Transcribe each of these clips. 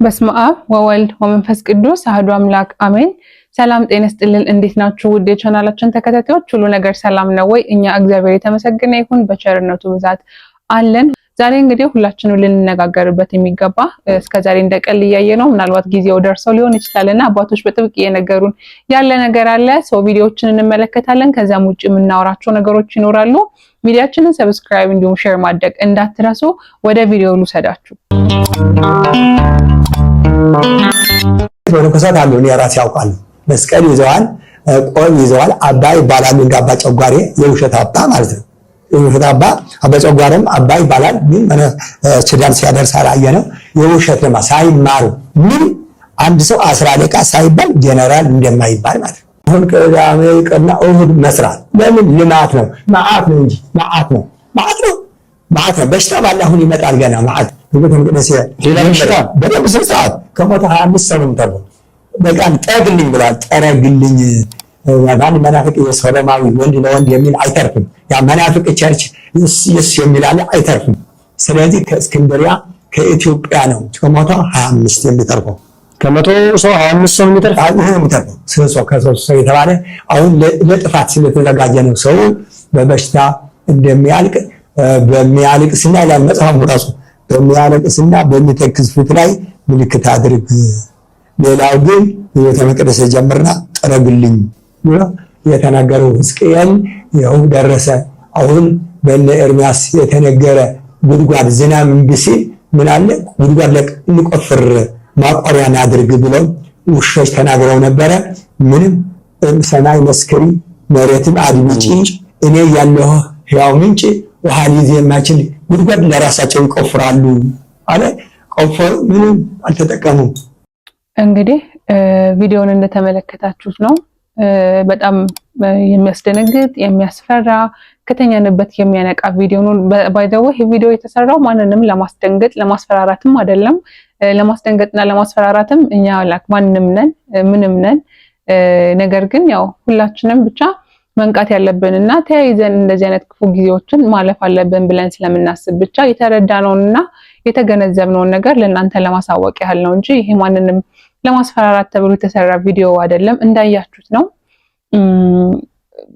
በስመ አብ ወወልድ ወመንፈስ ቅዱስ አሐዱ አምላክ አሜን። ሰላም ጤና ይስጥልን። እንዴት ናችሁ? ውድ የቻናላችን ተከታታዮች ሁሉ ነገር ሰላም ነው ወይ? እኛ እግዚአብሔር የተመሰገነ ይሁን በቸርነቱ ብዛት አለን። ዛሬ እንግዲህ ሁላችንም ልንነጋገርበት የሚገባ እስከዛሬ እንደቀል እያየነው ምናልባት ጊዜው ደርሰው ሊሆን ይችላልና አባቶች በጥብቅ እየነገሩን ያለ ነገር አለ። ሰው ቪዲዮዎችን እንመለከታለን። ከዛም ውጪ የምናወራቸው ነገሮች ይኖራሉ። ቪዲዮአችንን ሰብስክራይብ እንዲሁም ሼር ማድረግ እንዳትረሱ። ወደ ቪዲዮው ልውሰዳችሁ። መነኮሳት አሉ። እኔ ራሴ ያውቃለሁ። መስቀል ይዘዋል፣ ቆብ ይዘዋል። አባ ይባላሉ። እንደ አባ ጨጓሬ የውሸት አባ ማለት ነው። የውሸት አባ ጨጓሬም አባ ይባላል። ግን ሱዳን ሲያደርስ አላየነው። የውሸት ለማ ሳይማሩ ምን አንድ ሰው 10 ደቂቃ ሳይባል ጀነራል እንደማይባል ማለት ነው። አሁን ከአሜሪካና እሁድ መስራት ለምን ልማት ነው? መዓት ነው እንጂ መዓት ነው። በሽታ ባለ አሁን ይመጣል ገና መዓት በመቅደስ በደም ሰዓት ከሞተ 25 ሰው ነው ተብሎ በቃል ጠግልኝ ብሏል። ጠረግልኝ ማን መናፍቅ የሶሎማዊ ወንድ ለወንድ የሚል አይተርፍም። ያ መናፍቅ ቸርች ኢየሱስ የሚል አለ አይተርፍም። ስለዚህ ከእስክንድሪያ ከኢትዮጵያ ነው ከሞተ 25 የሚተርፈው ከመቶ ሰው 25 ሰው የሚተርፈው ሰው የተባለ አሁን ለጥፋት ስለተዘጋጀ ነው። ሰው በበሽታ እንደሚያልቅ በሚያልቅስና ይላል መጽሐፉ ራሱ በሚያለቅስና በሚተክዝ ፊት ላይ ምልክት አድርግ። ሌላው ግን የቤተ መቅደስ ጀምርና ጠረግልኝ ብሎ የተናገረው ሕዝቅኤል ይኸው ደረሰ። አሁን በእነ ኤርምያስ የተነገረ ጉድጓድ ዝናብ እምቢ ሲል ምን አለ ጉድጓድ እንቆፍር ማቆሪያን አድርግ ብለው ውሾች ተናግረው ነበረ። ምንም ሰማይ መስክሪ መሬትም አድምጪ እኔ ያለሁ ሕያው ምንጭ ውሃ ሊይዝ የማይችል ጉድጓድ ለራሳቸው ይቆፍራሉ አለ። ቆፈሩ፣ ምንም አልተጠቀሙም። እንግዲህ ቪዲዮውን እንደተመለከታችሁት ነው። በጣም የሚያስደነግጥ የሚያስፈራ ከተኛንበት የሚያነቃ ቪዲዮ ነው። ባይ ዘ ዌይ ቪዲዮ የተሰራው ማንንም ለማስደንገጥ ለማስፈራራትም አይደለም። ለማስደንገጥና ለማስፈራራትም እኛ ማንንም ነን ምንም ነን። ነገር ግን ያው ሁላችንም ብቻ መንቃት ያለብንና ተያይዘን እንደዚህ አይነት ክፉ ጊዜዎችን ማለፍ አለብን ብለን ስለምናስብ ብቻ የተረዳነውንና የተገነዘብነውን ነገር ለእናንተ ለማሳወቅ ያህል ነው እንጂ ይሄ ማንንም ለማስፈራራት ተብሎ የተሰራ ቪዲዮ አይደለም። እንዳያችሁት ነው።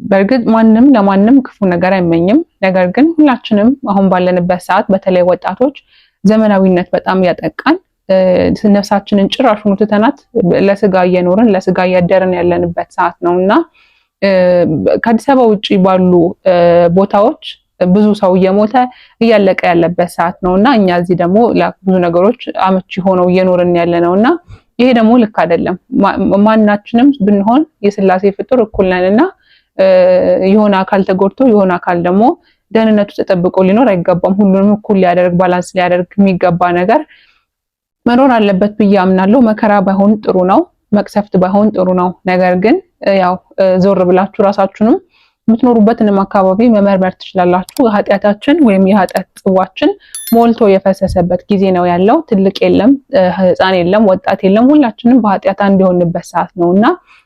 በእርግጥ ማንም ለማንም ክፉ ነገር አይመኝም። ነገር ግን ሁላችንም አሁን ባለንበት ሰዓት በተለይ ወጣቶች ዘመናዊነት በጣም ያጠቃን፣ ነፍሳችንን ጭራሹን ትተናት ለስጋ እየኖርን ለስጋ እያደርን ያለንበት ሰዓት ነውና ከአዲስ አበባ ውጪ ባሉ ቦታዎች ብዙ ሰው እየሞተ እያለቀ ያለበት ሰዓት ነውና እኛ እዚህ ደግሞ ለብዙ ነገሮች አመቺ ሆነው እየኖርን ያለ ነውና ይሄ ደግሞ ልክ አይደለም። ማናችንም ብንሆን የሥላሴ ፍጡር እኩል ነንና የሆነ አካል ተጎድቶ የሆነ አካል ደግሞ ደህንነቱ ተጠብቆ ሊኖር አይገባም። ሁሉንም እኩል ሊያደርግ ባላንስ ሊያደርግ የሚገባ ነገር መኖር አለበት ብዬ አምናለሁ። መከራ ባይሆን ጥሩ ነው፣ መቅሰፍት ባይሆን ጥሩ ነው። ነገር ግን ያው ዞር ብላችሁ ራሳችሁንም የምትኖሩበትንም አካባቢ መመርመር ትችላላችሁ። ኃጢአታችን ወይም የኃጢአት ጽዋችን ሞልቶ የፈሰሰበት ጊዜ ነው ያለው። ትልቅ የለም፣ ህፃን የለም፣ ወጣት የለም። ሁላችንም በኃጢአት አንድ የሆንበት ሰዓት ነውና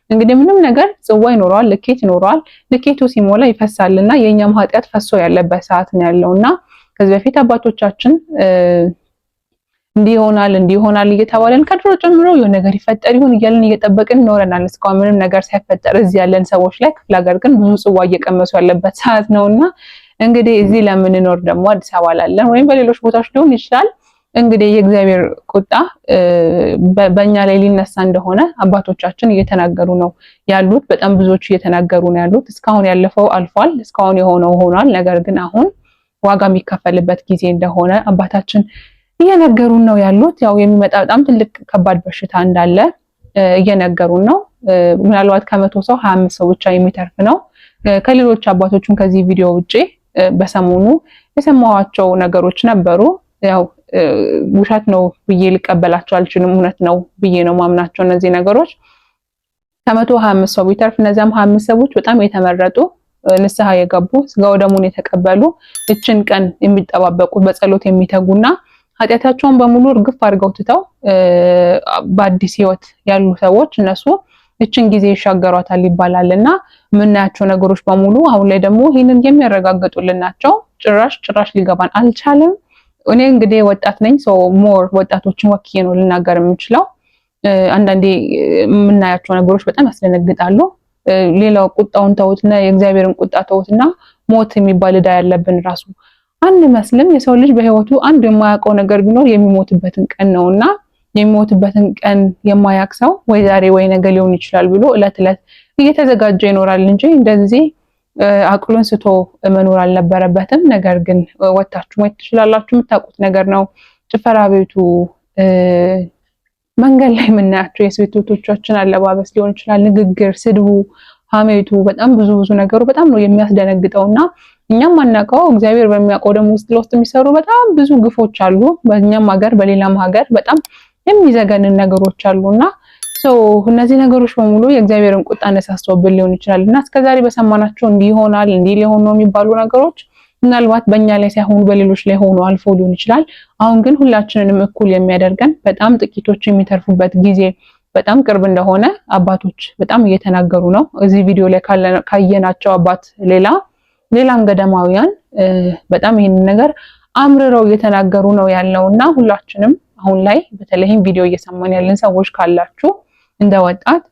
እንግዲህ ምንም ነገር ጽዋ ይኖረዋል፣ ልኬት ይኖረዋል። ልኬቱ ሲሞላ ይፈሳልና የኛም ኃጢአት ፈሶ ያለበት ሰዓት ነው ያለውና ከዚህ በፊት አባቶቻችን እንዲሆናል እየተባለን ከድሮ ጀምሮ የሆነ ነገር ይፈጠር ይሁን እያልን እየጠበቅን ኖረናል። እስካሁን ምንም ነገር ሳይፈጠር እዚህ ያለን ሰዎች ላይ ክፍለ ሀገር ግን ብዙ ጽዋ እየቀመሱ ያለበት ሰዓት ነውና እንግዲህ እዚህ ለምንኖር ደግሞ አዲስ አበባ ላለን ወይም በሌሎች ቦታዎች ሊሆን ይችላል እንግዲህ የእግዚአብሔር ቁጣ በእኛ ላይ ሊነሳ እንደሆነ አባቶቻችን እየተናገሩ ነው ያሉት። በጣም ብዙዎች እየተናገሩ ነው ያሉት። እስካሁን ያለፈው አልፏል፣ እስካሁን የሆነው ሆኗል። ነገር ግን አሁን ዋጋ የሚከፈልበት ጊዜ እንደሆነ አባታችን እየነገሩን ነው ያሉት። ያው የሚመጣ በጣም ትልቅ ከባድ በሽታ እንዳለ እየነገሩን ነው። ምናልባት ከመቶ ሰው 25 ሰው ብቻ የሚተርፍ ነው። ከሌሎች አባቶችም ከዚህ ቪዲዮ ውጪ በሰሞኑ የሰማኋቸው ነገሮች ነበሩ። ያው ውሸት ነው ብዬ ልቀበላቸው አልችልም። እውነት ነው ብዬ ነው ማምናቸው። እነዚህ ነገሮች ከመቶ 25 ሰው ቢተርፍ እነዚያም 25 ሰዎች በጣም የተመረጡ ንስሐ የገቡ ስጋው ደሙን የተቀበሉ እችን ቀን የሚጠባበቁ በጸሎት የሚተጉና ኃጢአታቸውን በሙሉ እርግፍ አድርገው ትተው በአዲስ ህይወት ያሉ ሰዎች እነሱ እችን ጊዜ ይሻገሯታል ይባላልና ምናያቸው ነገሮች በሙሉ አሁን ላይ ደግሞ ይሄንን የሚያረጋግጡልን ናቸው። ጭራሽ ሊገባን አልቻለም። እኔ እንግዲህ ወጣት ነኝ ሞር ወጣቶችን ወክዬ ነው ልናገር የምችለው። አንዳንዴ የምናያቸው ነገሮች በጣም ያስደነግጣሉ። ሌላው ቁጣውን ተውትና የእግዚአብሔርን ቁጣ ተውትና ሞት የሚባል ዕዳ ያለብን ራሱ አንመስልም። የሰው ልጅ በህይወቱ አንድ የማያውቀው ነገር ቢኖር የሚሞትበትን ቀን ነውና የሚሞትበትን ቀን የማያውቅ ሰው ወይ ዛሬ ወይ ነገ ሊሆን ይችላል ብሎ እለት እየተዘጋጀ ይኖራል እንጂ እንደዚህ አቅሉን ስቶ መኖር አልነበረበትም። ነገር ግን ወጣችሁ ማየት ትችላላችሁ። የምታውቁት ነገር ነው። ጭፈራ ቤቱ፣ መንገድ ላይ የምናያቸው የሴቶቻችን አለባበስ ሊሆን ይችላል፣ ንግግር፣ ስድቡ፣ ሀሜቱ በጣም ብዙ ነገሩ በጣም ነው የሚያስደነግጠውና እኛም ማናውቀው እግዚአብሔር በሚያውቀው ደግሞ ውስጥ ለውስጥ የሚሰሩ በጣም ብዙ ግፎች አሉ። በእኛም ሀገር በሌላም ሀገር በጣም የሚዘገንን ነገሮች አሉና እነዚህ ነገሮች በሙሉ የእግዚአብሔርን ቁጣ ነሳስተውብን ሊሆን ይችላልና እስከዛሬ በሰማናቸው እንዲህ ይሆናል እንዲህ ሊሆን ነው የሚባሉ ነገሮች ምናልባት በእኛ ላይ ሳይሆኑ በሌሎች ላይ ሆኖ አልፎ ሊሆን ይችላል። አሁን ግን ሁላችንንም እኩል የሚያደርገን በጣም ጥቂቶች የሚተርፉበት ጊዜ በጣም ቅርብ እንደሆነ አባቶች በጣም እየተናገሩ ነው። እዚህ ቪዲዮ ላይ ካየናቸው አባት ሌላም ገዳማውያን በጣም ይሄንን ነገር አምርረው እየተናገሩ ነው ያለውና ሁላችንም አሁን ላይ በተለይም ቪዲዮ እየሰማን ያለን ሰዎች ካላችሁ እንደ ወጣት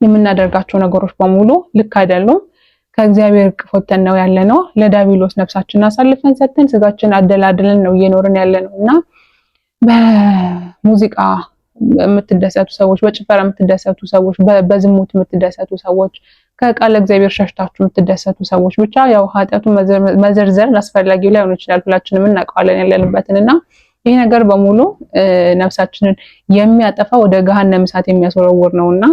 የምናደርጋቸው ነገሮች በሙሉ ልክ አይደሉም። ከእግዚአብሔር ቅፎተን ነው ያለነው። ለዳቢሎስ ነፍሳችንን አሳልፈን ሰጥተን ስጋችን አደላድለን ነው እየኖርን ያለነውና በሙዚቃ የምትደሰቱ ሰዎች፣ በጭፈራ የምትደሰቱ ሰዎች፣ በዝሙት የምትደሰቱ ሰዎች፣ ከቃለ እግዚአብሔር ሸሽታችሁ የምትደሰቱ ሰዎች ብቻ ያው ኃጢአቱን መዘርዘር አስፈላጊ ላይሆን ይችላል። ሁላችንም እናውቃለን ያለንበትንና ይሄ ነገር በሙሉ ነፍሳችንን የሚያጠፋ ወደ ገሃነም እሳት የሚያስወረውር ነውና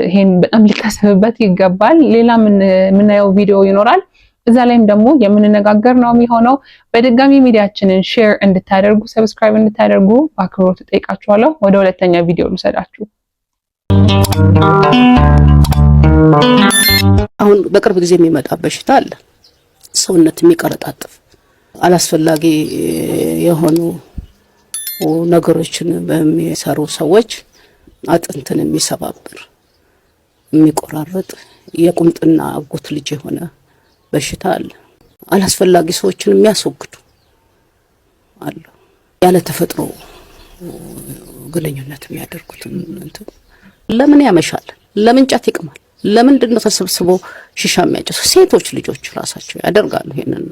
ይሄን በጣም ሊታሰብበት ይገባል። ሌላ የምናየው ቪዲዮ ይኖራል። እዛ ላይም ደግሞ የምንነጋገር ነው የሚሆነው። በድጋሚ ሚዲያችንን ሼር እንድታደርጉ ሰብስክራይብ እንድታደርጉ በአክብሮት እጠይቃችኋለሁ። ወደ ሁለተኛ ቪዲዮ ልሰዳችሁ። አሁን በቅርብ ጊዜ የሚመጣ በሽታ አለ። ሰውነት የሚቀረጣጥፍ አላስፈላጊ የሆኑ ነገሮችን በሚሰሩ ሰዎች አጥንትን የሚሰባብር የሚቆራረጥ የቁምጥና አጎት ልጅ የሆነ በሽታ አለ። አላስፈላጊ ሰዎችን የሚያስወግዱ አሉ። ያለ ተፈጥሮ ግንኙነት የሚያደርጉትን ለምን ያመሻል? ለምን ጫት ይቅማል? ለምንድን ነው ተሰብስቦ ሺሻ የሚያጨሱ? ሴቶች ልጆች ራሳቸው ያደርጋሉ። ይሄንን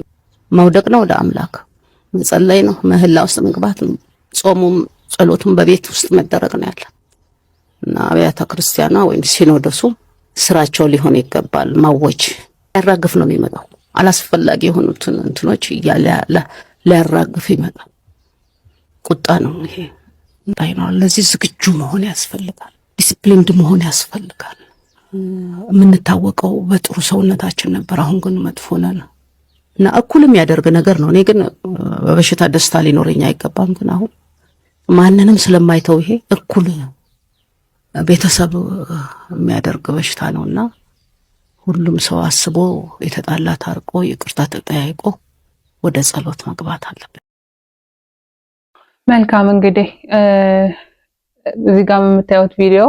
መውደቅ ነው ወደ አምላክ መጸለይ ነው፣ ምህላ ውስጥ መግባት ነው። ጾሙም ጸሎቱም በቤት ውስጥ መደረግ ነው ያለ እና አብያተ ክርስቲያኗ ወይም ሲኖዶሱ ስራቸው ሊሆን ይገባል። ማወጅ ያራግፍ ነው የሚመጣው። አላስፈላጊ የሆኑትን እንትኖች ሊያራግፍ ይመጣል። ቁጣ ነው ይሄ። ለዚህ ዝግጁ መሆን ያስፈልጋል። ዲሲፕሊንድ መሆን ያስፈልጋል። የምንታወቀው በጥሩ ሰውነታችን ነበር። አሁን ግን መጥፎ ነን እና እኩል የሚያደርግ ነገር ነው። እኔ ግን በበሽታ ደስታ ሊኖረኝ አይገባም። ግን አሁን ማንንም ስለማይተው ይሄ እኩል ቤተሰብ የሚያደርግ በሽታ ነውና ሁሉም ሰው አስቦ የተጣላ ታርቆ ይቅርታ ተጠያይቆ ወደ ጸሎት መግባት አለበት። መልካም እንግዲህ እዚህ ጋር የምታዩት ቪዲዮ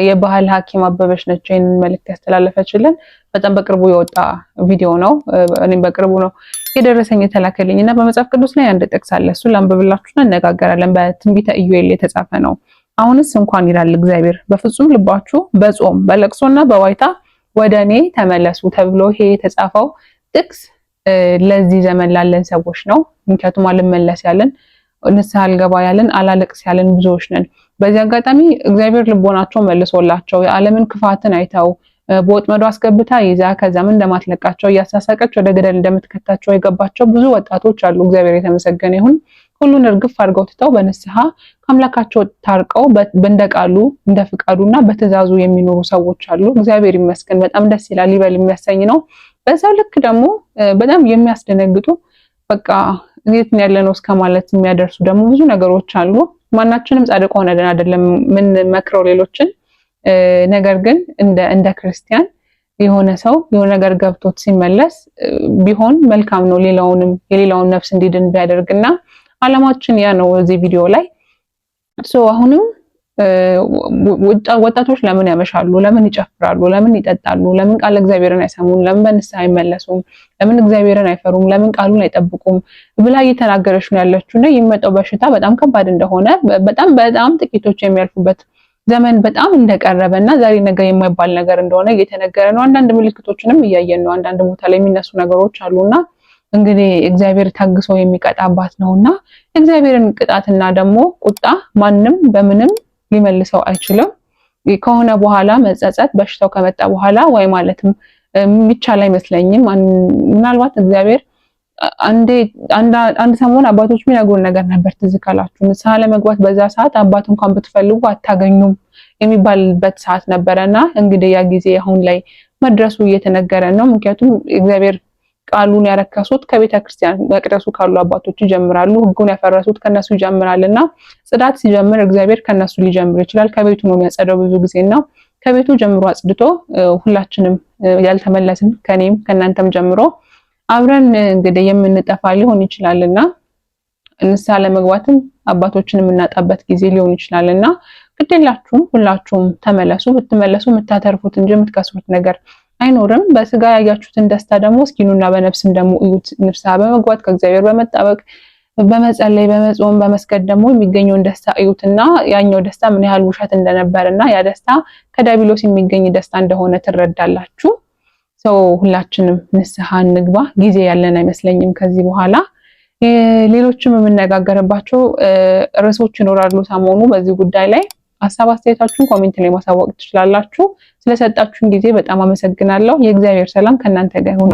የባህል ሐኪም አበበች ነች ይሄንን መልእክት ያስተላለፈችልን። በጣም በቅርቡ የወጣ ቪዲዮ ነው። እኔም በቅርቡ ነው የደረሰኝ የተላከልኝና በመጽሐፍ ቅዱስ ላይ አንድ ጥቅስ አለ። እሱን ላንብብላችሁ እንነጋገራለን። በትንቢተ ኢዩኤል የተጻፈ ነው። አሁንስ እንኳን ይላል እግዚአብሔር በፍጹም ልባችሁ በጾም በለቅሶና በዋይታ ወደ እኔ ተመለሱ ተብሎ ይሄ የተጻፈው ጥቅስ ለዚህ ዘመን ላለን ሰዎች ነው። ምክንያቱም አልመለስ ያለን፣ ንስሐ አልገባ ያለን፣ አላለቅስ ያለን ብዙዎች ነን። በዚህ አጋጣሚ እግዚአብሔር ልቦናቸው መልሶላቸው የዓለምን ክፋትን አይተው በወጥመዱ አስገብታ ይዛ ከዛም እንደማትለቃቸው እያሳሳቀች ወደ ገደል እንደምትከታቸው የገባቸው ብዙ ወጣቶች አሉ። እግዚአብሔር የተመሰገነ ይሁን። ሁሉን እርግፍ አድርገው ትተው በንስሐ ከአምላካቸው ታርቀው በእንደቃሉ እንደ ፍቃዱና በትእዛዙ የሚኖሩ ሰዎች አሉ። እግዚአብሔር ይመስገን። በጣም ደስ ይላል፣ ይበል የሚያሰኝ ነው። በዛው ልክ ደግሞ በጣም የሚያስደነግጡ በቃ እንዴት ነው ያለነው እስከ ማለት የሚያደርሱ ደግሞ ብዙ ነገሮች አሉ። ማናችንም ጻድቅ ሆነን አይደለም ምን መክረው ሌሎችን። ነገር ግን እንደ ክርስቲያን የሆነ ሰው የሆነ ነገር ገብቶት ሲመለስ ቢሆን መልካም ነው። የሌላውን ነፍስ እንዲድን ቢያደርግና አላማችን ያ ነው እዚህ ቪዲዮ ላይ። አሁንም ወጣቶች ለምን ያመሻሉ? ለምን ይጨፍራሉ? ለምን ይጠጣሉ? ለምን ቃል እግዚአብሔርን አይሰሙም? ለምን በንስሐ አይመለሱም? ለምን እግዚአብሔርን አይፈሩም? ለምን ቃሉን አይጠብቁም? ብላ እየተናገረች ነው ያለችውና የሚመጣው በሽታ በጣም ከባድ እንደሆነ በጣም ጥቂቶች የሚያልፉበት ዘመን በጣም እንደቀረበና ዛሬ ነገ የማይባል ነገር እንደሆነ እየተነገረ ነው። አንዳንድ ምልክቶችንም እያየን ነው። አንዳንድ ቦታ ላይ የሚነሱ ነገሮች አሉና እንግዲህ እግዚአብሔር ታግሶ የሚቀጣባት ነውና እግዚአብሔርን ቅጣትና ደግሞ ቁጣ ማንም በምንም ሊመልሰው አይችልም። ከሆነ በኋላ መጸጸት በሽታው ከመጣ በኋላ ወይ ማለትም የሚቻል አይመስለኝም። ምናልባት እግዚአብሔር አንድ ሰሞን አባቶች የሚነግሩን ነገር ነበር ትዝ ካላችሁ፣ ንስሐ ለመግባት በዛ ሰዓት አባት እንኳን ብትፈልጉ አታገኙም የሚባልበት ሰዓት ነበረና እንግዲህ ያ ጊዜ አሁን ላይ መድረሱ እየተነገረ ነው። ምክንያቱም እግዚአብሔር ቃሉን ያረከሱት ከቤተክርስቲያን መቅደሱ ካሉ አባቶች ይጀምራሉ። ሕጉን ያፈረሱት ከነሱ ይጀምራልና ጽዳት ሲጀምር እግዚአብሔር ከነሱ ሊጀምር ይችላል። ከቤቱ ነው የሚያጸደው ብዙ ጊዜና ከቤቱ ጀምሮ አጽድቶ ሁላችንም ያልተመለስን ከኔም ከናንተም ጀምሮ አብረን እንግዲህ የምንጠፋ ሊሆን ይችላልና ንስሐ ለመግባትም አባቶችን የምናጣበት ጊዜ ሊሆን ይችላልና ግዴላችሁም ሁላችሁም ተመለሱ። ብትመለሱ የምታተርፉት እንጂ የምትከስሩት ነገር አይኖርም። በስጋ ያያችሁትን ደስታ ደግሞ እስኪኑና በነፍስም ደግሞ እዩት። ንስሐ በመግባት ከእግዚአብሔር በመጣበቅ በመጸለይ በመጾም በመስገድ ደግሞ የሚገኘውን ደስታ እዩትና ያኛው ደስታ ምን ያህል ውሸት እንደነበርና ያ ደስታ ከዲያብሎስ የሚገኝ ደስታ እንደሆነ ትረዳላችሁ። ሁላችንም ንስሐ እንግባ። ጊዜ ያለን አይመስለኝም ከዚህ በኋላ። ሌሎችም የምነጋገርባቸው ርዕሶች ይኖራሉ ሰሞኑ በዚህ ጉዳይ ላይ። ሀሳብ አስተያየታችሁን ኮሜንት ላይ ማሳወቅ ትችላላችሁ። ስለሰጣችሁን ጊዜ በጣም አመሰግናለሁ። የእግዚአብሔር ሰላም ከእናንተ ጋር ይሁን።